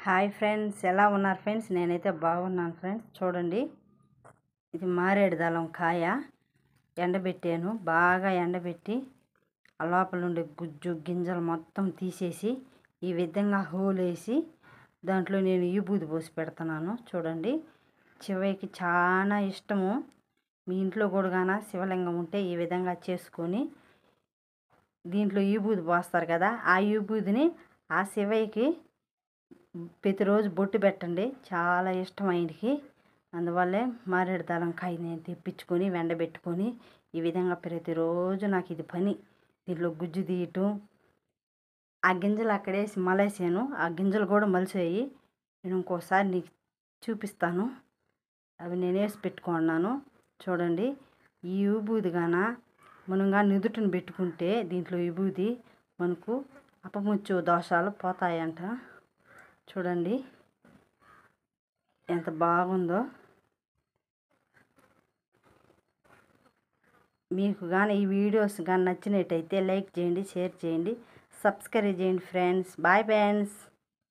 Hi friends, ఎలా ఉన్నారు friends? నేనైతే బాగున్నాను ఫ్రెండ్స్. చూడండి, ఇది మారేడు దళం కాయ ఎండబెట్టాను. బాగా ఎండబెట్టి ఆ లోపల ఉండే గుజ్జు గింజలు మొత్తం తీసేసి ఈ విధంగా హోల్ వేసి దాంట్లో నేను విభూది పోసి పెడుతున్నాను. చూడండి, శివయ్యకి చాలా ఇష్టము. మీ ఇంట్లో కూడా శివలింగం ఉంటే ఈ విధంగా చేసుకొని దీంట్లో విభూది పోస్తారు కదా, ఆ విభూదిని ఆ శివయ్యకి ప్రతిరోజు బొట్టు పెట్టండి. చాలా ఇష్టం ఆయనకి. అందువల్లే మారేడు దళం కాయ నేను తెప్పించుకొని ఎండబెట్టుకొని ఈ విధంగా ప్రతిరోజు నాకు ఇది పని. దీంట్లో గుజ్జు తీయటం, ఆ గింజలు అక్కడేసి మలేసాను. ఆ గింజలు కూడా మలిసాయి. నేను ఇంకోసారి నీకు చూపిస్తాను. అవి నేను వేసి పెట్టుకున్నాను. చూడండి, ఈ విభూది మనగా నుదుటిని పెట్టుకుంటే దీంట్లో విభూది మనకు అపముచ్చు దోషాలు పోతాయంట. చూడండి ఎంత బాగుందో. మీకు ఈ వీడియోస్ నచ్చినట్టయితే లైక్ చేయండి, షేర్ చేయండి, సబ్స్క్రైబ్ చేయండి ఫ్రెండ్స్. Bye friends.